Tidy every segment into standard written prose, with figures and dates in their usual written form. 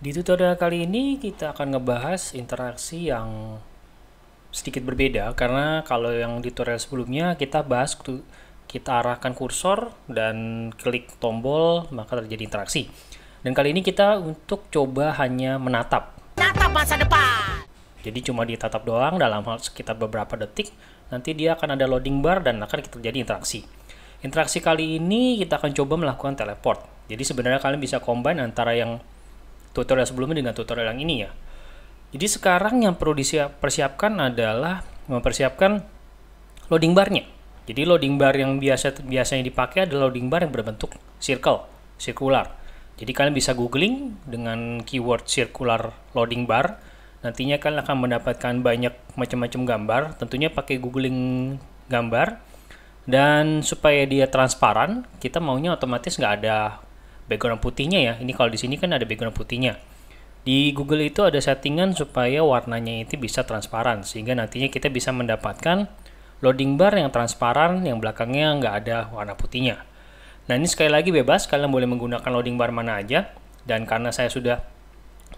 Di tutorial kali ini kita akan ngebahas interaksi yang sedikit berbeda karena kalau yang tutorial sebelumnya kita bahas kita arahkan kursor dan klik tombol maka terjadi interaksi. Dan kali ini kita untuk coba hanya menatap masa depan. Jadi cuma ditatap doang dalam hal sekitar beberapa detik, nanti dia akan ada loading bar dan akan terjadi interaksi. Interaksi kali ini kita akan coba melakukan teleport. Jadi sebenarnya kalian bisa combine antara yang tutorial sebelumnya dengan tutorial yang ini ya. Jadi sekarang yang perlu dipersiapkan adalah mempersiapkan loading barnya. Jadi loading bar yang biasanya dipakai adalah loading bar yang berbentuk circular. Jadi kalian bisa googling dengan keyword circular loading bar. Nantinya kalian akan mendapatkan banyak macam-macam gambar. Tentunya pakai googling gambar. Dan supaya dia transparan, kita maunya otomatis nggak ada background putihnya ya. Ini kalau di sini kan ada background putihnya. Di Google itu ada settingan supaya warnanya itu bisa transparan, sehingga nantinya kita bisa mendapatkan loading bar yang transparan, yang belakangnya nggak ada warna putihnya. Nah ini sekali lagi bebas, kalian boleh menggunakan loading bar mana aja. Dan karena saya sudah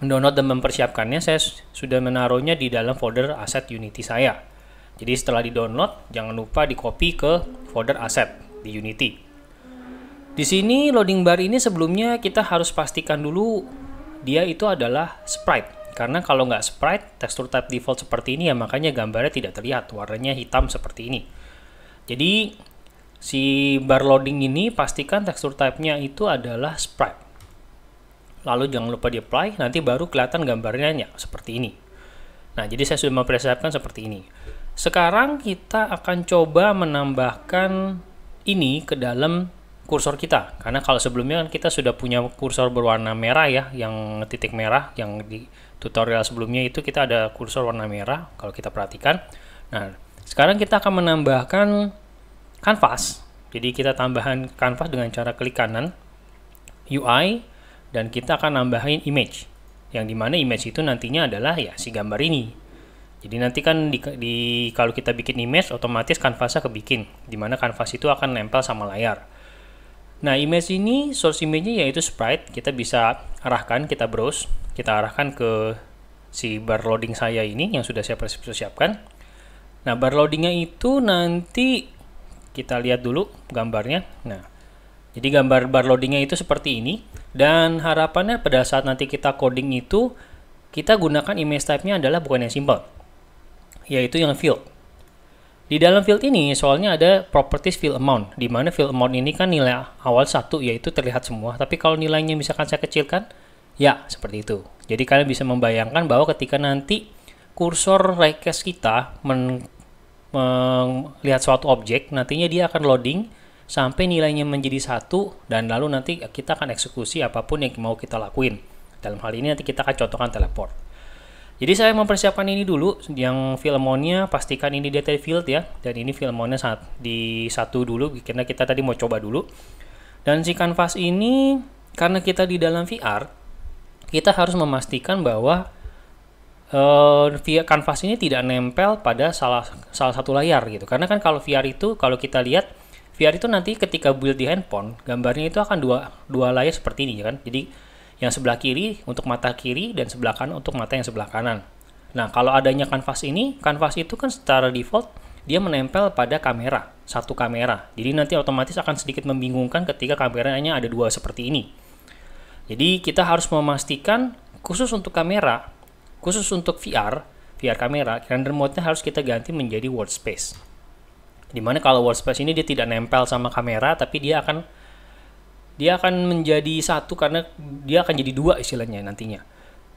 mendownload dan mempersiapkannya, saya sudah menaruhnya di dalam folder aset Unity saya. Jadi setelah di-download, jangan lupa di-copy ke folder aset di Unity. Di sini loading bar ini sebelumnya kita harus pastikan dulu dia itu adalah sprite. Karena kalau nggak sprite, tekstur type default seperti ini ya makanya gambarnya tidak terlihat, warnanya hitam seperti ini. Jadi si bar loading ini pastikan tekstur type-nya itu adalah sprite. Lalu jangan lupa di apply, nanti baru kelihatan gambarnya seperti ini. Nah, jadi saya sudah mempersiapkan seperti ini. Sekarang kita akan coba menambahkan ini ke dalam kursor kita, karena kalau sebelumnya kan kita sudah punya kursor berwarna merah ya, yang titik merah, yang di tutorial sebelumnya itu kita ada kursor warna merah kalau kita perhatikan. Nah, sekarang kita akan menambahkan kanvas. Jadi kita tambahan kanvas dengan cara klik kanan UI dan kita akan nambahin image, yang dimana image itu nantinya adalah ya si gambar ini. Jadi nanti kan kalau kita bikin image otomatis kanvasnya kebikin, dimana kanvas itu akan nempel sama layar. Nah, image ini, source image-nya yaitu sprite. Kita bisa arahkan, kita browse, kita arahkan ke si bar loading saya ini yang sudah saya persiapkan. Nah, bar loadingnya itu nanti kita lihat dulu gambarnya. Nah, jadi gambar bar loadingnya itu seperti ini. Dan harapannya pada saat nanti kita coding itu, kita gunakan image type-nya adalah bukan yang simple, yaitu yang field. Di dalam field ini soalnya ada properties field amount, di mana field amount ini kan nilai awal 1 yaitu terlihat semua, tapi kalau nilainya misalkan saya kecilkan, ya seperti itu. Jadi kalian bisa membayangkan bahwa ketika nanti kursor request kita melihat suatu objek, nantinya dia akan loading sampai nilainya menjadi 1 dan lalu nanti kita akan eksekusi apapun yang mau kita lakuin. Dalam hal ini nanti kita akan contohkan teleport. Jadi saya mempersiapkan ini dulu, yang field amount-nya pastikan ini data field ya, dan ini field amount-nya di 1 dulu, karena kita tadi mau coba dulu. Dan si canvas ini, karena kita di dalam VR, kita harus memastikan bahwa canvas ini tidak nempel pada salah satu layar gitu. Karena kan kalau VR itu, kalau kita lihat, VR itu nanti ketika build di handphone, gambarnya itu akan dua layar seperti ini kan. Jadi yang sebelah kiri untuk mata kiri dan sebelah kanan untuk mata yang sebelah kanan. Nah, kalau adanya kanvas ini, kanvas itu kan secara default dia menempel pada kamera, satu kamera. Jadi nanti otomatis akan sedikit membingungkan ketika kameranya ada dua seperti ini. Jadi kita harus memastikan khusus untuk kamera, khusus untuk VR kamera, render mode-nya harus kita ganti menjadi workspace. Dimana kalau workspace ini dia tidak nempel sama kamera, tapi dia akan menjadi satu karena dia akan jadi dua istilahnya nantinya.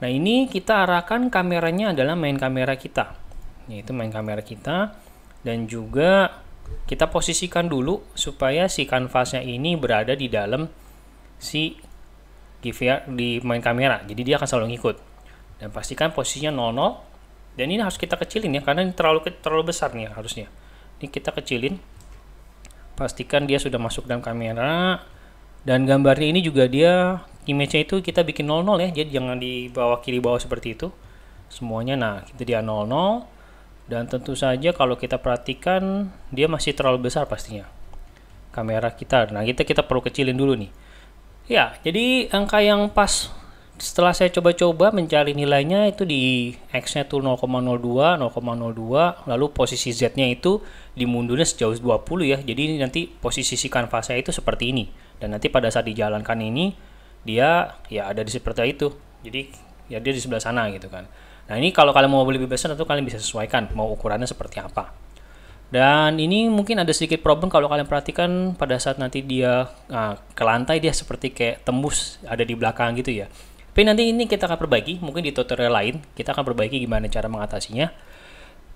Nah ini kita arahkan kameranya adalah main kamera kita, yaitu main kamera kita, dan juga kita posisikan dulu supaya si kanvasnya ini berada di dalam si VR di main kamera, jadi dia akan selalu ngikut. Dan pastikan posisinya 00, dan ini harus kita kecilin ya karena ini terlalu besar nih harusnya. Ini kita kecilin, pastikan dia sudah masuk dalam kamera. Dan gambarnya ini juga dia image-nya itu kita bikin 00 ya, jadi jangan di bawah kiri bawah seperti itu semuanya. Nah itu dia 00, dan tentu saja kalau kita perhatikan dia masih terlalu besar pastinya kamera kita. Nah kita perlu kecilin dulu nih ya. Jadi angka yang pas setelah saya coba-coba mencari nilainya itu di X-nya tuh 0,02, 0,02, lalu posisi Z-nya itu dimundurnya sejauh 20 ya. Jadi nanti posisi si kanvasnya itu seperti ini. Dan nanti pada saat dijalankan ini dia ya ada di seperti itu. Jadi ya dia di sebelah sana gitu kan. Nah, ini kalau kalian mau lebih besar tentu kalian bisa sesuaikan mau ukurannya seperti apa. Dan ini mungkin ada sedikit problem kalau kalian perhatikan pada saat nanti dia ke lantai dia seperti kayak tembus ada di belakang gitu ya. Tapi nanti ini kita akan perbaiki, mungkin di tutorial lain kita akan perbaiki gimana cara mengatasinya.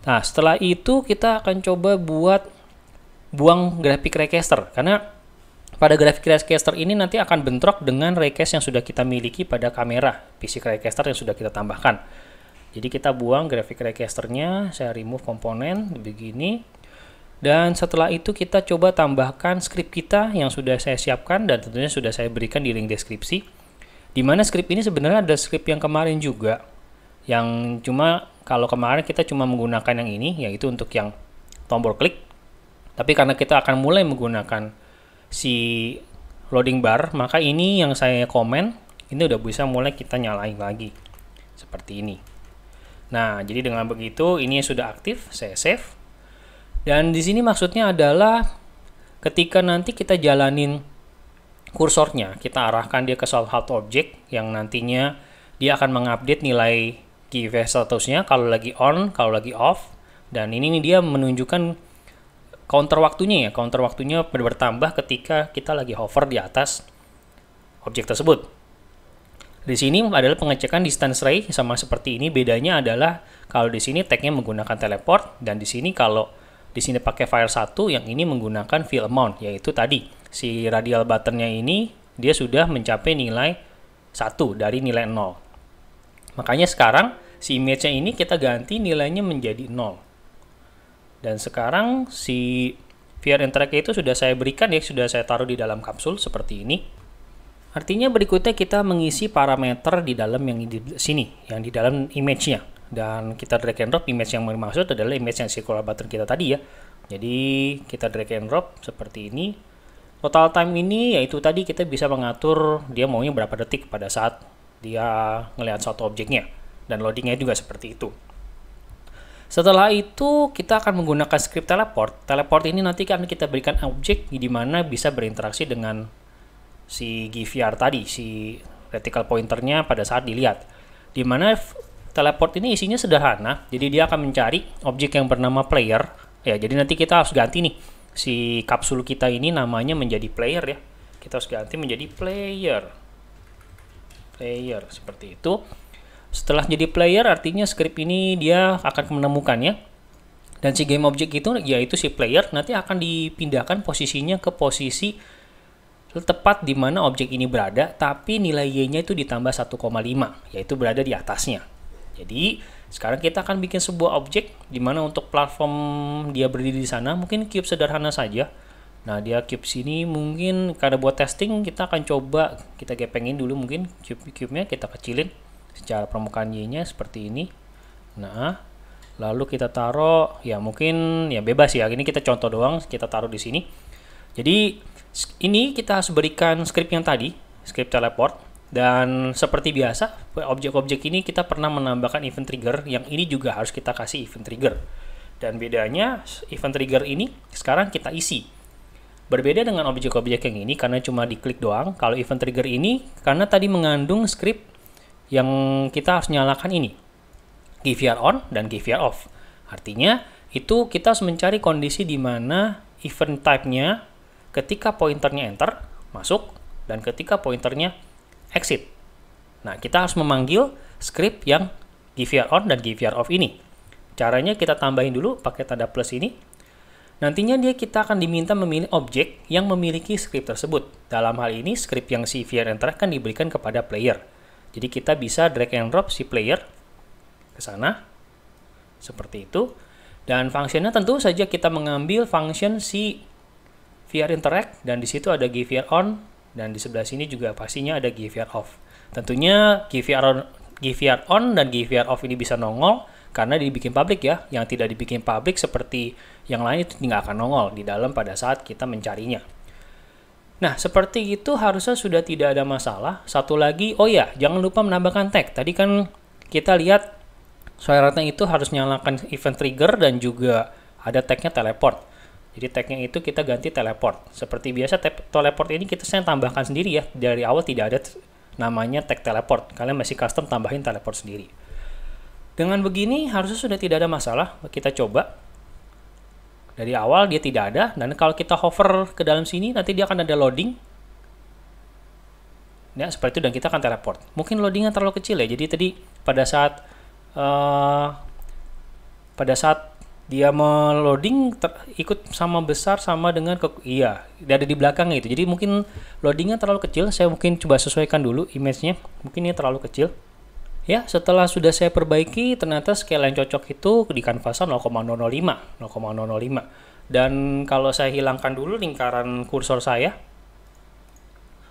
Nah, setelah itu kita akan coba buang graphic recaster, karena pada graphic recaster ini nanti akan bentrok dengan recast yang sudah kita miliki pada kamera PC recaster yang sudah kita tambahkan. Jadi kita buang graphic recasternya, saya remove komponen begini. Dan setelah itu kita coba tambahkan script kita yang sudah saya siapkan dan tentunya sudah saya berikan di link deskripsi. Dimana script ini sebenarnya ada script yang kemarin juga, yang cuma kalau kemarin kita cuma menggunakan yang ini, yaitu untuk yang tombol klik. Tapi karena kita akan mulai menggunakan si loading bar, maka ini yang saya komen, ini udah bisa mulai kita nyalain lagi. Seperti ini. Nah, jadi dengan begitu ini sudah aktif, saya save. Dan di sini maksudnya adalah ketika nanti kita jalanin kursornya, kita arahkan dia ke solve hot object yang nantinya dia akan mengupdate nilai key value statusnya kalau lagi on, kalau lagi off. Dan ini dia menunjukkan counter waktunya ya. Counter waktunya bertambah ketika kita lagi hover di atas objek tersebut. Di sini adalah pengecekan distance ray sama seperti ini. Bedanya adalah kalau di sini tagnya menggunakan teleport dan di sini kalau di sini pakai file 1, yang ini menggunakan fill amount, yaitu tadi si radial buttonnya ini dia sudah mencapai nilai 1 dari nilai 0. Makanya sekarang si image-nya ini kita ganti nilainya menjadi 0. Dan sekarang si VR interact itu sudah saya berikan ya, sudah saya taruh di dalam kapsul seperti ini. Artinya berikutnya kita mengisi parameter di dalam yang di sini, yang di dalam image-nya. Dan kita drag and drop image yang dimaksud adalah image yang circular button kita tadi ya. Jadi kita drag and drop seperti ini. Total time ini yaitu tadi kita bisa mengatur dia maunya berapa detik pada saat dia ngelihat suatu objeknya. Dan loadingnya juga seperti itu. Setelah itu kita akan menggunakan script teleport. Teleport ini nanti akan kita berikan objek di mana bisa berinteraksi dengan si GVR tadi, si reticle pointernya pada saat dilihat. Di mana teleport ini isinya sederhana, jadi dia akan mencari objek yang bernama player. Ya, jadi nanti kita harus ganti nih si kapsul kita ini namanya menjadi player ya. Kita harus ganti menjadi player. Player seperti itu. Setelah jadi player artinya script ini dia akan menemukannya. Dan si game object itu yaitu si player nanti akan dipindahkan posisinya ke posisi tepat di mana objek ini berada, tapi nilai Y-nya itu ditambah 1,5, yaitu berada di atasnya. Jadi sekarang kita akan bikin sebuah objek di mana untuk platform dia berdiri di sana mungkin cube sederhana saja. Nah, dia cube sini mungkin karena buat testing kita akan coba kita gepengin dulu mungkin cube-nya kita kecilin secara permukaan Y-nya seperti ini. Nah, lalu kita taruh ya mungkin ya bebas ya. Ini kita contoh doang, kita taruh di sini. Jadi ini kita harus berikan script yang tadi, script teleport. Dan seperti biasa, objek-objek ini kita pernah menambahkan event trigger, yang ini juga harus kita kasih event trigger. Dan bedanya, event trigger ini sekarang kita isi. Berbeda dengan objek-objek yang ini, karena cuma diklik doang. Kalau event trigger ini, karena tadi mengandung script yang kita harus nyalakan ini. GVR on dan GVR off. Artinya, itu kita harus mencari kondisi di mana event type-nya ketika pointernya enter, masuk, dan ketika pointernya exit. Nah, kita harus memanggil script yang GVR on dan GVR off ini. Caranya kita tambahin dulu pakai tanda plus ini. Nantinya kita akan diminta memilih objek yang memiliki script tersebut. Dalam hal ini, script yang si VR enter akan diberikan kepada player. Jadi kita bisa drag and drop si player ke sana. Seperti itu. Dan fungsinya tentu saja kita mengambil function si VR interact dan di situ ada GVR on dan di sebelah sini juga pastinya ada GVR off. Tentunya GVR on dan GVR off ini bisa nongol karena dibikin public ya. Yang tidak dibikin public seperti yang lain itu nggak akan nongol di dalam pada saat kita mencarinya. Nah, seperti itu harusnya sudah tidak ada masalah. Satu lagi, oh ya, jangan lupa menambahkan tag. Tadi kan kita lihat syaratnya itu harus nyalakan event trigger dan juga ada tagnya teleport. Jadi tagnya itu kita ganti teleport. Seperti biasa, teleport ini saya tambahkan sendiri ya. Dari awal tidak ada namanya tag teleport. Kalian masih custom tambahin teleport sendiri. Dengan begini harusnya sudah tidak ada masalah. Kita coba. Dari awal dia tidak ada, dan kalau kita hover ke dalam sini, nanti dia akan ada loading. Ya, seperti itu, dan kita akan teleport. Mungkin loadingnya terlalu kecil ya, jadi tadi pada saat dia meloading ikut sama besar sama dengan dia ada di belakangnya itu. Jadi mungkin loadingnya terlalu kecil, saya mungkin coba sesuaikan dulu image-nya. Mungkin ini terlalu kecil. Ya, setelah sudah saya perbaiki, ternyata scale yang cocok itu di kanvasnya 0,005. Dan kalau saya hilangkan dulu lingkaran kursor saya,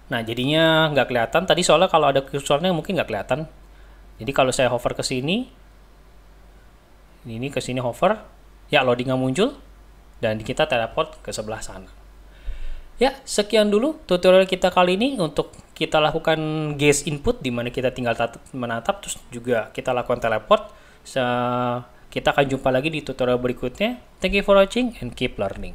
nah jadinya nggak kelihatan. Tadi soalnya kalau ada kursornya mungkin nggak kelihatan. Jadi kalau saya hover ke sini, ini ke sini hover, ya loadingnya muncul, dan kita teleport ke sebelah sana. Ya, sekian dulu tutorial kita kali ini untuk kita lakukan gaze input, di mana kita tinggal menatap, terus juga kita lakukan teleport. Kita akan jumpa lagi di tutorial berikutnya. Thank you for watching and keep learning.